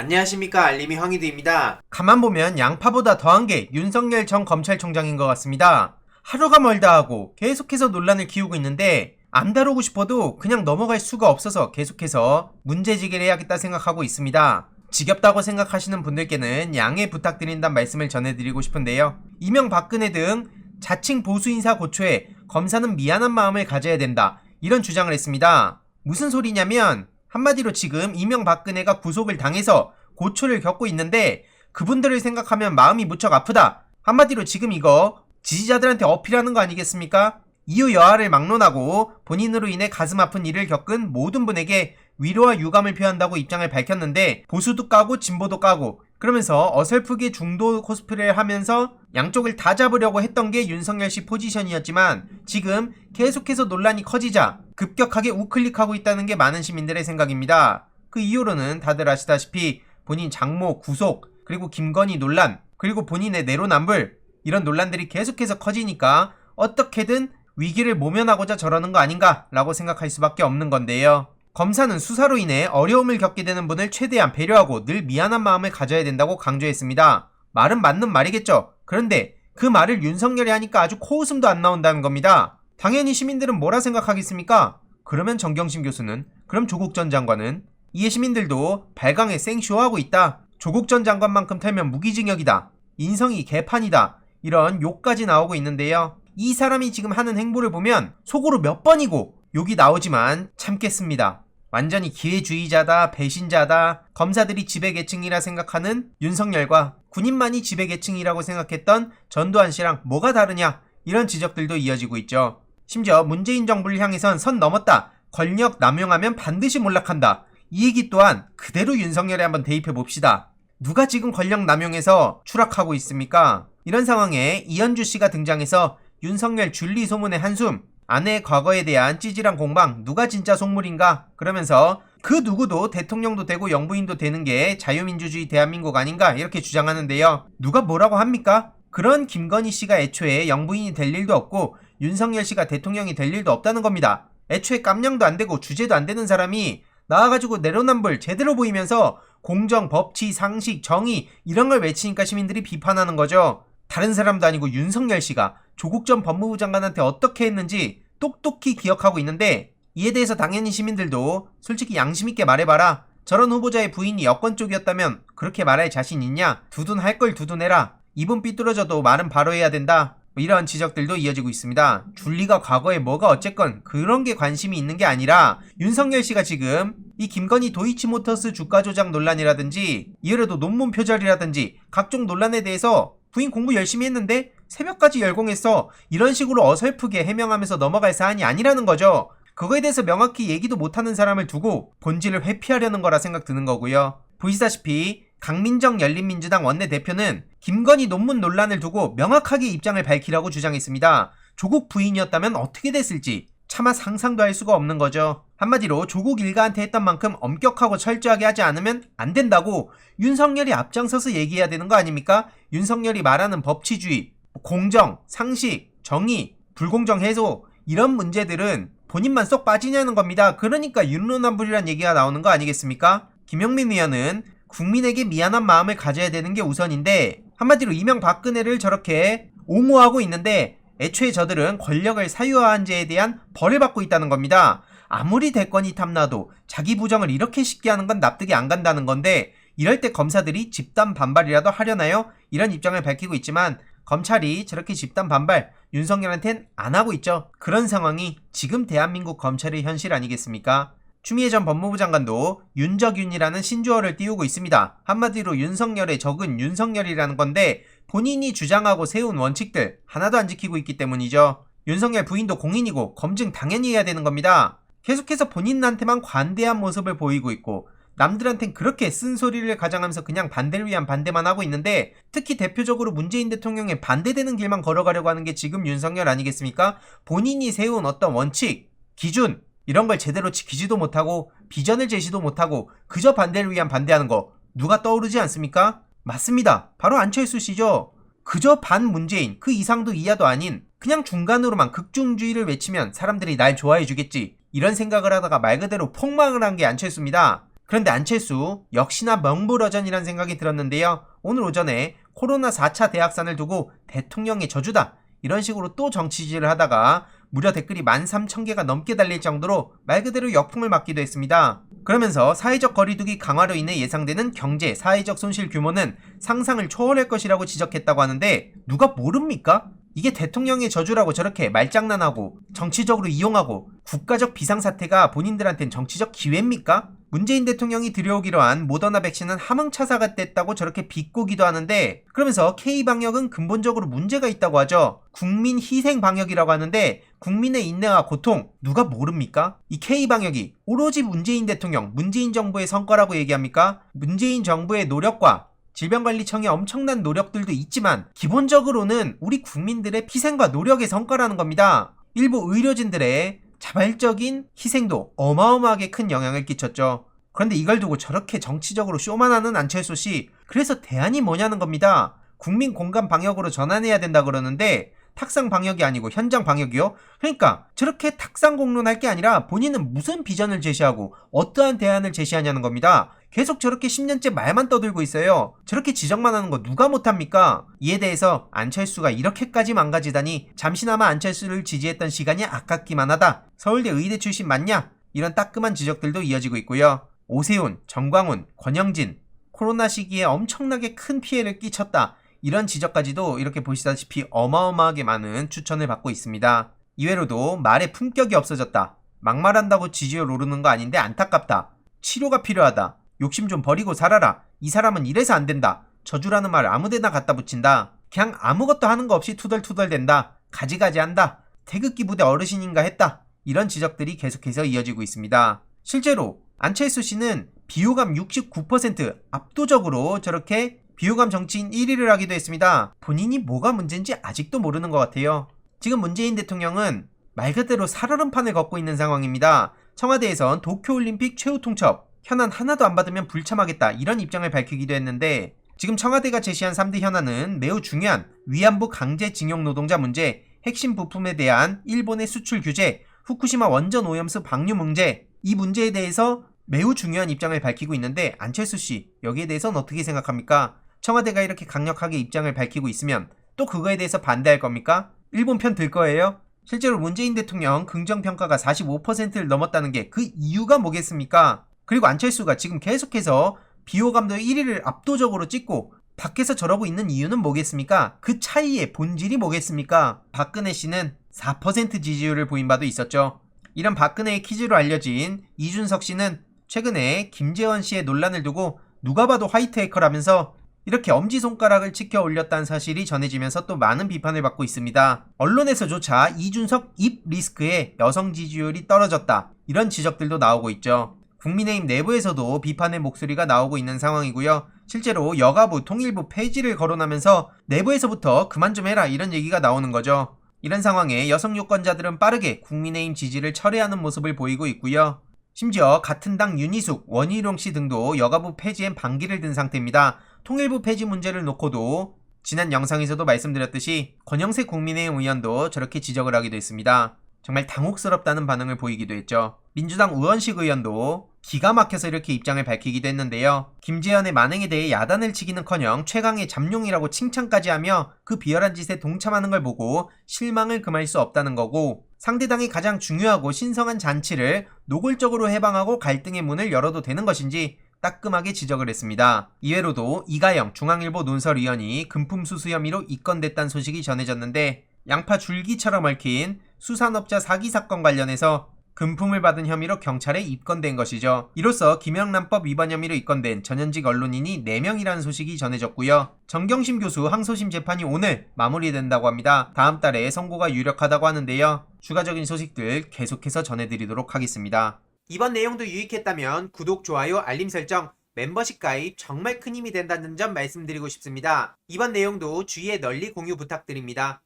안녕하십니까, 알림이 황희두입니다. 가만 보면 양파보다 더한 게 윤석열 전 검찰총장인 것 같습니다. 하루가 멀다 하고 계속해서 논란을 키우고 있는데 안 다루고 싶어도 그냥 넘어갈 수가 없어서 계속해서 문제제기를 해야겠다 생각하고 있습니다. 지겹다고 생각하시는 분들께는 양해 부탁드린다는 말씀을 전해드리고 싶은데요. 이명박근혜 등 자칭 보수인사 고초에 검사는 미안한 마음을 가져야 된다, 이런 주장을 했습니다. 무슨 소리냐면 한마디로 지금 이명박근혜가 구속을 당해서 고초를 겪고 있는데 그분들을 생각하면 마음이 무척 아프다, 한마디로 지금 이거 지지자들한테 어필하는 거 아니겠습니까? 이유 여하를 막론하고 본인으로 인해 가슴 아픈 일을 겪은 모든 분에게 위로와 유감을 표한다고 입장을 밝혔는데, 보수도 까고 진보도 까고 그러면서 어설프게 중도 코스프레를 하면서 양쪽을 다 잡으려고 했던 게 윤석열 씨 포지션이었지만 지금 계속해서 논란이 커지자 급격하게 우클릭하고 있다는 게 많은 시민들의 생각입니다. 그 이유로는 다들 아시다시피 본인 장모 구속, 그리고 김건희 논란, 그리고 본인의 내로남불, 이런 논란들이 계속해서 커지니까 어떻게든 위기를 모면하고자 저러는 거 아닌가 라고 생각할 수밖에 없는 건데요. 검사는 수사로 인해 어려움을 겪게 되는 분을 최대한 배려하고 늘 미안한 마음을 가져야 된다고 강조했습니다. 말은 맞는 말이겠죠. 그런데 그 말을 윤석열이 하니까 아주 코웃음도 안 나온다는 겁니다. 당연히 시민들은 뭐라 생각하겠습니까? 그러면 정경심 교수는, 그럼 조국 전 장관은, 이에 시민들도 발광에 생쇼하고 있다, 조국 전 장관만큼 털면 무기징역이다, 인성이 개판이다, 이런 욕까지 나오고 있는데요. 이 사람이 지금 하는 행보를 보면 속으로 몇 번이고 욕이 나오지만 참겠습니다. 완전히 기회주의자다, 배신자다, 검사들이 지배계층이라 생각하는 윤석열과 군인만이 지배계층이라고 생각했던 전두환 씨랑 뭐가 다르냐, 이런 지적들도 이어지고 있죠. 심지어 문재인 정부를 향해선 선 넘었다, 권력 남용하면 반드시 몰락한다, 이 얘기 또한 그대로 윤석열에 한번 대입해봅시다. 누가 지금 권력 남용해서 추락하고 있습니까? 이런 상황에 이현주 씨가 등장해서 윤석열 줄리 소문의 한숨, 아내의 과거에 대한 찌질한 공방, 누가 진짜 속물인가, 그러면서 그 누구도 대통령도 되고 영부인도 되는 게 자유민주주의 대한민국 아닌가, 이렇게 주장하는데요. 누가 뭐라고 합니까? 그런 김건희 씨가 애초에 영부인이 될 일도 없고 윤석열 씨가 대통령이 될 일도 없다는 겁니다. 애초에 깜냥도 안 되고 주제도 안 되는 사람이 나와가지고 내로남불 제대로 보이면서 공정, 법치, 상식, 정의, 이런 걸 외치니까 시민들이 비판하는 거죠. 다른 사람도 아니고 윤석열 씨가 조국 전 법무부 장관한테 어떻게 했는지 똑똑히 기억하고 있는데, 이에 대해서 당연히 시민들도 솔직히 양심있게 말해봐라, 저런 후보자의 부인이 여권 쪽이었다면 그렇게 말할 자신 있냐, 두둔할 걸 두둔해라, 입은 삐뚤어져도 말은 바로 해야 된다, 이런 지적들도 이어지고 있습니다. 줄리가 과거에 뭐가 어쨌건 그런 게 관심이 있는 게 아니라 윤석열 씨가 지금 이 김건희 도이치모터스 주가 조작 논란이라든지 이외에도 논문 표절이라든지 각종 논란에 대해서 부인 공부 열심히 했는데 새벽까지 열공했어, 이런 식으로 어설프게 해명하면서 넘어갈 사안이 아니라는 거죠. 그거에 대해서 명확히 얘기도 못하는 사람을 두고 본질을 회피하려는 거라 생각 드는 거고요. 보시다시피 강민정 열린민주당 원내대표는 김건희 논문 논란을 두고 명확하게 입장을 밝히라고 주장했습니다. 조국 부인이었다면 어떻게 됐을지 차마 상상도 할 수가 없는 거죠. 한마디로 조국 일가한테 했던 만큼 엄격하고 철저하게 하지 않으면 안 된다고 윤석열이 앞장서서 얘기해야 되는 거 아닙니까? 윤석열이 말하는 법치주의, 공정, 상식, 정의, 불공정 해소, 이런 문제들은 본인만 쏙 빠지냐는 겁니다. 그러니까 윤로남불이란 얘기가 나오는 거 아니겠습니까? 김영민 의원은 국민에게 미안한 마음을 가져야 되는 게 우선인데, 한마디로 이명박근혜를 저렇게 옹호하고 있는데 애초에 저들은 권력을 사유화한 죄에 대한 벌을 받고 있다는 겁니다. 아무리 대권이 탐나도 자기 부정을 이렇게 쉽게 하는 건 납득이 안 간다는 건데, 이럴 때 검사들이 집단 반발이라도 하려나요? 이런 입장을 밝히고 있지만 검찰이 저렇게 집단 반발 윤석열한텐 안 하고 있죠. 그런 상황이 지금 대한민국 검찰의 현실 아니겠습니까? 추미애 전 법무부 장관도 윤적윤이라는 신조어를 띄우고 있습니다. 한마디로 윤석열의 적은 윤석열이라는 건데 본인이 주장하고 세운 원칙들 하나도 안 지키고 있기 때문이죠. 윤석열 부인도 공인이고 검증 당연히 해야 되는 겁니다. 계속해서 본인한테만 관대한 모습을 보이고 있고 남들한텐 그렇게 쓴소리를 가장하면서 그냥 반대를 위한 반대만 하고 있는데, 특히 대표적으로 문재인 대통령에 반대되는 길만 걸어가려고 하는 게 지금 윤석열 아니겠습니까? 본인이 세운 어떤 원칙, 기준, 이런 걸 제대로 지키지도 못하고 비전을 제시도 못하고 그저 반대를 위한 반대하는 거 누가 떠오르지 않습니까? 맞습니다. 바로 안철수 씨죠. 그저 반문재인, 그 이상도 이하도 아닌 그냥 중간으로만 극중주의를 외치면 사람들이 날 좋아해 주겠지, 이런 생각을 하다가 말 그대로 폭망을 한 게 안철수입니다. 그런데 안철수 역시나 명불허전이란 생각이 들었는데요. 오늘 오전에 코로나 4차 대확산을 두고 대통령의 저주다 이런 식으로 또 정치질을 하다가 무려 댓글이 13,000개가 넘게 달릴 정도로 말 그대로 역풍을 맞기도 했습니다. 그러면서 사회적 거리두기 강화로 인해 예상되는 경제, 사회적 손실 규모는 상상을 초월할 것이라고 지적했다고 하는데 누가 모릅니까? 이게 대통령의 저주라고 저렇게 말장난하고 정치적으로 이용하고 국가적 비상사태가 본인들한텐 정치적 기회입니까? 문재인 대통령이 들여오기로 한 모더나 백신은 함흥차사가 됐다고 저렇게 비꼬기도 하는데 그러면서 K방역은 근본적으로 문제가 있다고 하죠. 국민 희생 방역이라고 하는데 국민의 인내와 고통 누가 모릅니까? 이 K방역이 오로지 문재인 대통령, 문재인 정부의 성과라고 얘기합니까? 문재인 정부의 노력과 질병관리청의 엄청난 노력들도 있지만 기본적으로는 우리 국민들의 희생과 노력의 성과라는 겁니다. 일부 의료진들의 자발적인 희생도 어마어마하게 큰 영향을 끼쳤죠. 그런데 이걸 두고 저렇게 정치적으로 쇼만 하는 안철수 씨, 그래서 대안이 뭐냐는 겁니다. 국민 공감 방역으로 전환해야 된다 그러는데 탁상 방역이 아니고 현장 방역이요? 그러니까 저렇게 탁상 공론할 게 아니라 본인은 무슨 비전을 제시하고 어떠한 대안을 제시하냐는 겁니다. 계속 저렇게 10년째 말만 떠들고 있어요. 저렇게 지적만 하는 거 누가 못합니까? 이에 대해서 안철수가 이렇게까지 망가지다니 잠시나마 안철수를 지지했던 시간이 아깝기만 하다. 서울대 의대 출신 맞냐? 이런 따끔한 지적들도 이어지고 있고요. 오세훈, 정광훈, 권영진 코로나 시기에 엄청나게 큰 피해를 끼쳤다. 이런 지적까지도 이렇게 보시다시피 어마어마하게 많은 추천을 받고 있습니다. 이외로도 말의 품격이 없어졌다. 막말한다고 지지율 오르는 거 아닌데 안타깝다. 치료가 필요하다. 욕심 좀 버리고 살아라. 이 사람은 이래서 안 된다. 저주라는 말 아무데나 갖다 붙인다. 그냥 아무것도 하는 거 없이 투덜투덜댄다. 가지가지 한다. 태극기 부대 어르신인가 했다. 이런 지적들이 계속해서 이어지고 있습니다. 실제로 안철수 씨는 비호감 69% 압도적으로 저렇게 비호감 정치인 1위를 하기도 했습니다. 본인이 뭐가 문제인지 아직도 모르는 것 같아요. 지금 문재인 대통령은 말 그대로 살얼음판을 걷고 있는 상황입니다. 청와대에선 도쿄올림픽 최후 통첩, 현안 하나도 안 받으면 불참하겠다 이런 입장을 밝히기도 했는데 지금 청와대가 제시한 3대 현안은 매우 중요한 위안부 강제징용 노동자 문제, 핵심 부품에 대한 일본의 수출 규제, 후쿠시마 원전 오염수 방류 문제, 이 문제에 대해서 매우 중요한 입장을 밝히고 있는데 안철수 씨 여기에 대해서는 어떻게 생각합니까? 청와대가 이렇게 강력하게 입장을 밝히고 있으면 또 그거에 대해서 반대할 겁니까? 일본 편 들 거예요? 실제로 문재인 대통령 긍정평가가 45%를 넘었다는 게 그 이유가 뭐겠습니까? 그리고 안철수가 지금 계속해서 비호감도 1위를 압도적으로 찍고 밖에서 저러고 있는 이유는 뭐겠습니까? 그 차이의 본질이 뭐겠습니까? 박근혜 씨는 4% 지지율을 보인 바도 있었죠. 이런 박근혜의 퀴즈로 알려진 이준석 씨는 최근에 김재원 씨의 논란을 두고 누가 봐도 화이트 해커라면서 이렇게 엄지손가락을 치켜 올렸다는 사실이 전해지면서 또 많은 비판을 받고 있습니다. 언론에서조차 이준석 입 리스크에 여성 지지율이 떨어졌다. 이런 지적들도 나오고 있죠. 국민의힘 내부에서도 비판의 목소리가 나오고 있는 상황이고요. 실제로 여가부, 통일부 폐지를 거론하면서 내부에서부터 그만 좀 해라 이런 얘기가 나오는 거죠. 이런 상황에 여성 유권자들은 빠르게 국민의힘 지지를 철회하는 모습을 보이고 있고요. 심지어 같은 당 윤희숙, 원희룡 씨 등도 여가부 폐지엔 반기를 든 상태입니다. 통일부 폐지 문제를 놓고도 지난 영상에서도 말씀드렸듯이 권영세 국민의힘 의원도 저렇게 지적을 하기도 했습니다. 정말 당혹스럽다는 반응을 보이기도 했죠. 민주당 우원식 의원도 기가 막혀서 이렇게 입장을 밝히기도 했는데요. 김재현의 만행에 대해 야단을 치기는커녕 최강의 잠룡이라고 칭찬까지 하며 그 비열한 짓에 동참하는 걸 보고 실망을 금할 수 없다는 거고 상대당이 가장 중요하고 신성한 잔치를 노골적으로 해방하고 갈등의 문을 열어도 되는 것인지 따끔하게 지적을 했습니다. 이외로도 이가영 중앙일보 논설위원이 금품수수 혐의로 입건됐다는 소식이 전해졌는데 양파 줄기처럼 얽힌 수산업자 사기 사건 관련해서 금품을 받은 혐의로 경찰에 입건된 것이죠. 이로써 김영란법 위반 혐의로 입건된 전현직 언론인이 4명이라는 소식이 전해졌고요. 정경심 교수 항소심 재판이 오늘 마무리된다고 합니다. 다음 달에 선고가 유력하다고 하는데요. 추가적인 소식들 계속해서 전해드리도록 하겠습니다. 이번 내용도 유익했다면 구독, 좋아요, 알림 설정, 멤버십 가입 정말 큰 힘이 된다는 점 말씀드리고 싶습니다. 이번 내용도 주위에 널리 공유 부탁드립니다.